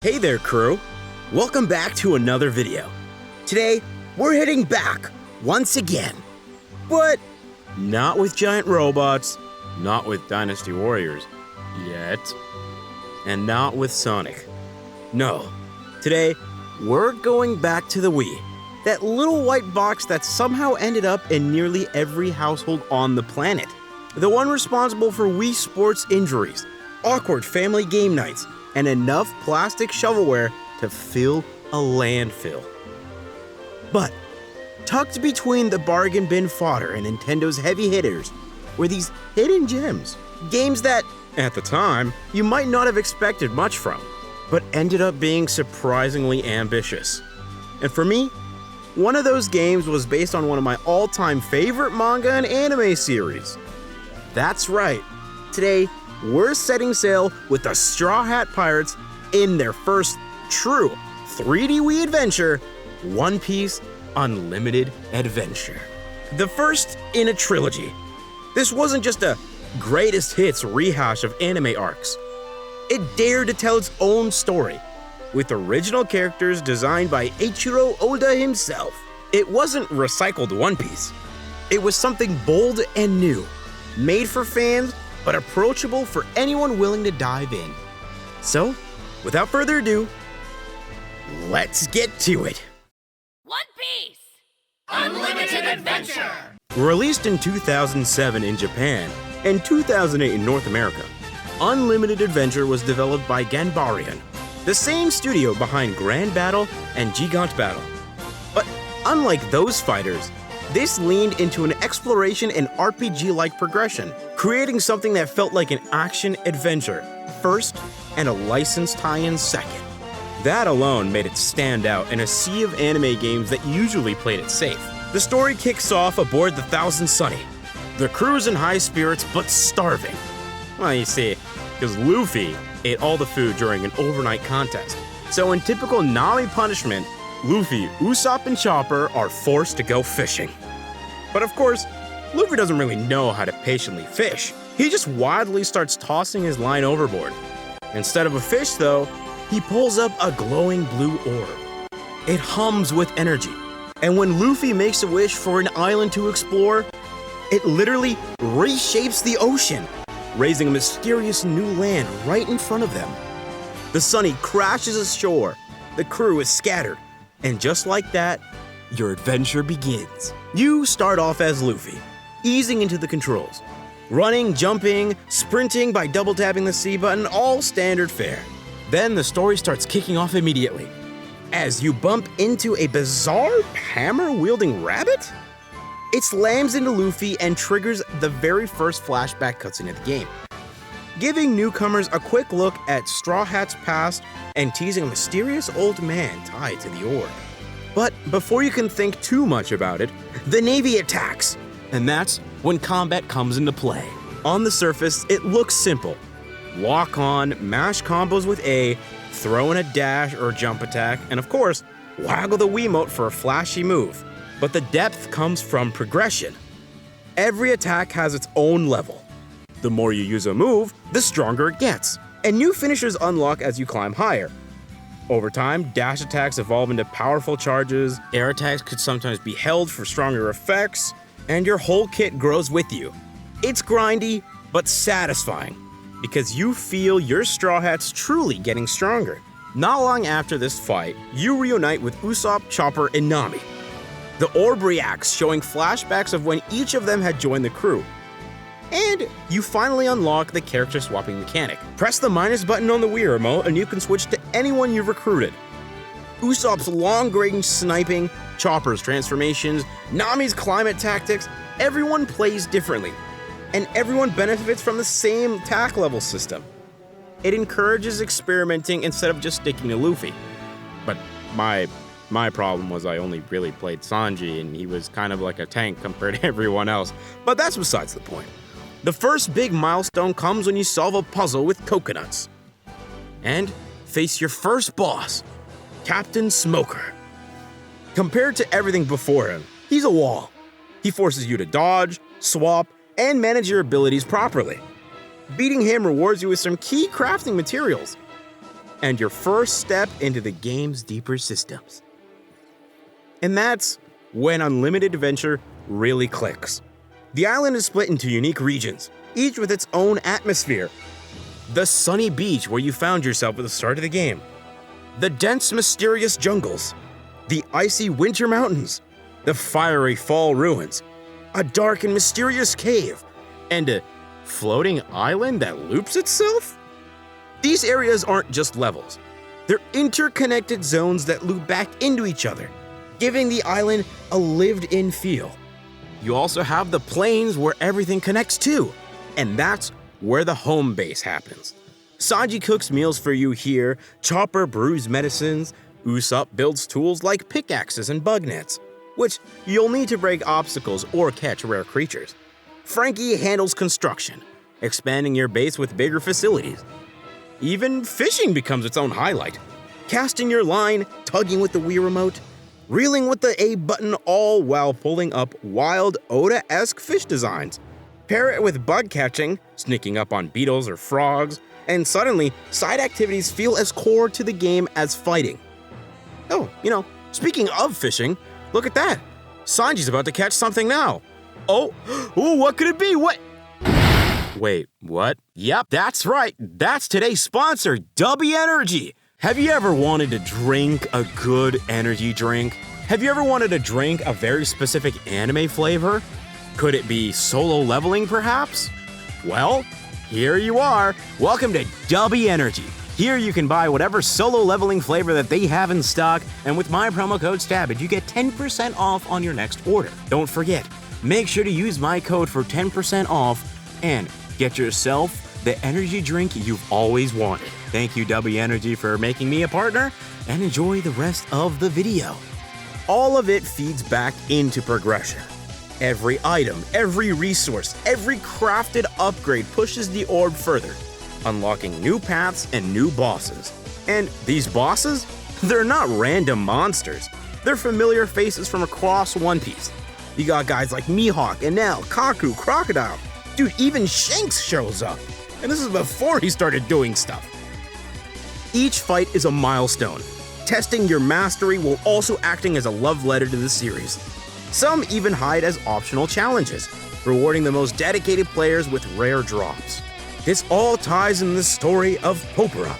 Hey there, crew! Welcome back to another video. Today, we're heading back once again. But not with giant robots, not with Dynasty Warriors yet, and not with Sonic. No, today, we're going back to the Wii, that little white box that somehow ended up in nearly every household on the planet. The one responsible for Wii Sports injuries, awkward family game nights, and enough plastic shovelware to fill a landfill. But tucked between the bargain bin fodder and Nintendo's heavy hitters were these hidden gems. Games that, at the time, you might not have expected much from, but ended up being surprisingly ambitious. And for me, one of those games was based on one of my all-time favorite manga and anime series. That's right. Today, we're setting sail with the Straw Hat Pirates in their first true 3D Wii adventure, One Piece Unlimited Adventure. The first in a trilogy. This wasn't just a greatest hits rehash of anime arcs. It dared to tell its own story, with original characters designed by Eiichiro Oda himself. It wasn't recycled One Piece. It was something bold and new, made for fans, but approachable for anyone willing to dive in. So, without further ado, let's get to it. One Piece Unlimited Adventure! Released in 2007 in Japan and 2008 in North America, Unlimited Adventure was developed by Ganbarion, the same studio behind Grand Battle and Gigant Battle. But unlike those fighters, this leaned into an exploration and RPG-like progression, creating something that felt like an action-adventure first and a licensed tie-in second. That alone made it stand out in a sea of anime games that usually played it safe. The story kicks off aboard the Thousand Sunny. The crew's in high spirits but starving. Well, you see, because Luffy ate all the food during an overnight contest. So in typical Nami punishment, Luffy, Usopp, and Chopper are forced to go fishing. But of course, Luffy doesn't really know how to patiently fish. He just wildly starts tossing his line overboard. Instead of a fish, though, he pulls up a glowing blue orb. It hums with energy, and when Luffy makes a wish for an island to explore, it literally reshapes the ocean, raising a mysterious new land right in front of them. The Sunny crashes ashore, the crew is scattered, and just like that, your adventure begins. You start off as Luffy, easing into the controls. Running, jumping, sprinting by double tapping the C button, all standard fare. Then the story starts kicking off immediately, as you bump into a bizarre hammer-wielding rabbit? It slams into Luffy and triggers the very first flashback cutscene of the game, giving newcomers a quick look at Straw Hat's past and teasing a mysterious old man tied to the orb. But before you can think too much about it, the Navy attacks, and that's when combat comes into play. On the surface, it looks simple. Lock on, mash combos with A, throw in a dash or jump attack, and of course, waggle the Wiimote for a flashy move. But the depth comes from progression. Every attack has its own level. The more you use a move, the stronger it gets, and new finishers unlock as you climb higher. Over time, dash attacks evolve into powerful charges, air attacks could sometimes be held for stronger effects, and your whole kit grows with you. It's grindy, but satisfying, because you feel your Straw Hats truly getting stronger. Not long after this fight, you reunite with Usopp, Chopper, and Nami. The orb reacts, showing flashbacks of when each of them had joined the crew. And you finally unlock the character swapping mechanic. Press the minus button on the Wii remote and you can switch to anyone you've recruited. Usopp's long-range sniping, Chopper's transformations, Nami's climate tactics, everyone plays differently. And everyone benefits from the same attack level system. It encourages experimenting instead of just sticking to Luffy. But my problem was I only really played Sanji and he was kind of like a tank compared to everyone else. But that's besides the point. The first big milestone comes when you solve a puzzle with coconuts. And face your first boss, Captain Smoker. Compared to everything before him, he's a wall. He forces you to dodge, swap, and manage your abilities properly. Beating him rewards you with some key crafting materials. and your first step into the game's deeper systems. And that's when Unlimited Adventure really clicks. The island is split into unique regions, each with its own atmosphere. The sunny beach where you found yourself at the start of the game. The dense, mysterious jungles. The icy winter mountains. The fiery fall ruins. A dark and mysterious cave. And a floating island that loops itself? These areas aren't just levels. They're interconnected zones that loop back into each other, giving the island a lived-in feel. You also have the plains where everything connects to, and that's where the home base happens. Sanji cooks meals for you here, Chopper brews medicines, Usopp builds tools like pickaxes and bug nets, which you'll need to break obstacles or catch rare creatures. Frankie handles construction, expanding your base with bigger facilities. Even fishing becomes its own highlight. Casting your line, tugging with the Wii remote, reeling with the A button, all while pulling up wild Oda-esque fish designs. Pair it with bug catching, sneaking up on beetles or frogs, and suddenly, side activities feel as core to the game as fighting. Oh, speaking of fishing, look at that. Sanji's about to catch something now. Oh, what could it be? What? Wait, what? Yep, that's right. That's today's sponsor, W Energy. Have you ever wanted to drink a good energy drink? Have you ever wanted to drink a very specific anime flavor? Could it be solo leveling, perhaps? Well, here you are. Welcome to W Energy. Here you can buy whatever solo leveling flavor that they have in stock, and with my promo code STABBIT, you get 10% off on your next order. Don't forget, make sure to use my code for 10% off and get yourself the energy drink you've always wanted. Thank you, W Energy, for making me a partner, and enjoy the rest of the video. All of it feeds back into progression. Every item, every resource, every crafted upgrade pushes the orb further, unlocking new paths and new bosses. And these bosses? They're not random monsters. They're familiar faces from across One Piece. You got guys like Mihawk, Enel, Kaku, Crocodile. Dude, even Shanks shows up. And this is before he started doing stuff. Each fight is a milestone. Testing your mastery while also acting as a love letter to the series. Some even hide as optional challenges, rewarding the most dedicated players with rare drops. This all ties in the story of Popera,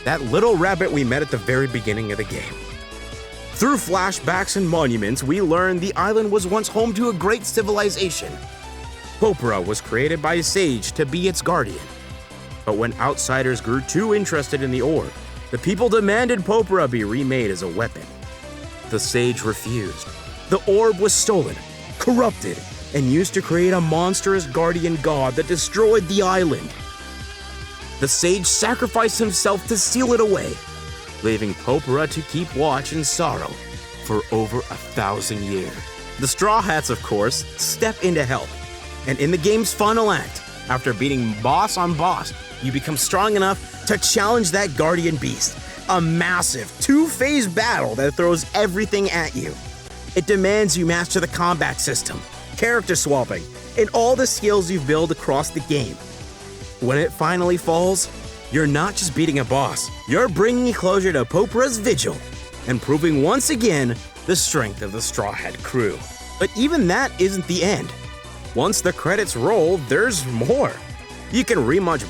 that little rabbit we met at the very beginning of the game. Through flashbacks and monuments, we learn the island was once home to a great civilization. Popera was created by a sage to be its guardian. But when outsiders grew too interested in the orb, the people demanded Popera be remade as a weapon. The sage refused. The orb was stolen, corrupted, and used to create a monstrous guardian god that destroyed the island. The sage sacrificed himself to seal it away, leaving Popera to keep watch in sorrow for over 1,000 years. The Straw Hats, of course, step in to help. And in the game's final act, after beating boss on boss, you become strong enough to challenge that guardian beast. A massive two-phase battle that throws everything at you. It demands you master the combat system, character swapping, and all the skills you've built across the game. When it finally falls, you're not just beating a boss, you're bringing closure to Popera's vigil and proving once again the strength of the Straw Hat crew. But even that isn't the end. Once the credits roll, there's more. You can rematch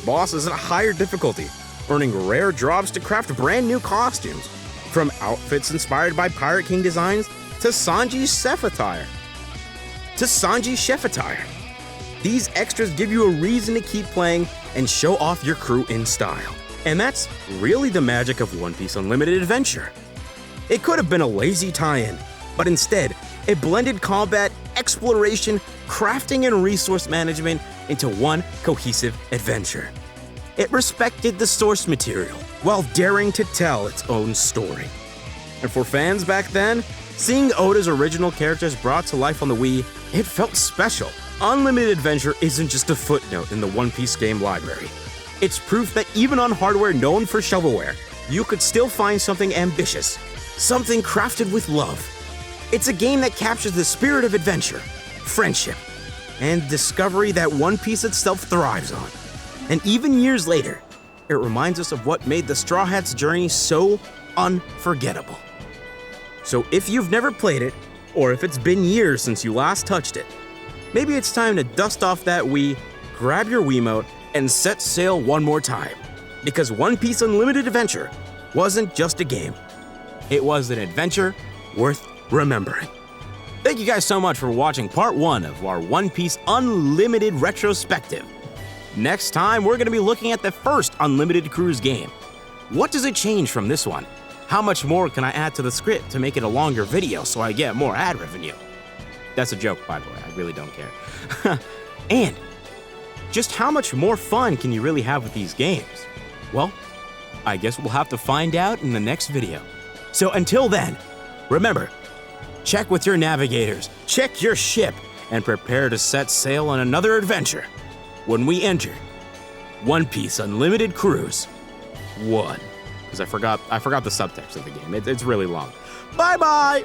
bosses at a higher difficulty, earning rare drops to craft brand new costumes, from outfits inspired by Pirate King designs to Sanji's chef attire. These extras give you a reason to keep playing and show off your crew in style. And that's really the magic of One Piece Unlimited Adventure. It could have been a lazy tie-in, but instead, it blended combat, exploration, crafting, and resource management into one cohesive adventure. It respected the source material while daring to tell its own story. And for fans back then, seeing Oda's original characters brought to life on the Wii, it felt special. Unlimited Adventure isn't just a footnote in the One Piece game library. It's proof that even on hardware known for shovelware, you could still find something ambitious, something crafted with love. It's a game that captures the spirit of adventure, friendship, and discovery that One Piece itself thrives on. And even years later, it reminds us of what made the Straw Hats' journey so unforgettable. So if you've never played it, or if it's been years since you last touched it, maybe it's time to dust off that Wii, grab your Wiimote, and set sail one more time. Because One Piece Unlimited Adventure wasn't just a game. It was an adventure worth remembering. Thank you guys so much for watching part 1 of our One Piece Unlimited retrospective. Next time, we're going to be looking at the first Unlimited Cruise game. What does it change from this one? How much more can I add to the script to make it a longer video so I get more ad revenue? That's a joke, by the way. I really don't care. And just how much more fun can you really have with these games? Well, I guess we'll have to find out in the next video. So until then, remember, check with your navigators, check your ship, and prepare to set sail on another adventure when we enter One Piece Unlimited Cruise 1. Because I forgot the subtext of the game. It's really long. Bye-bye!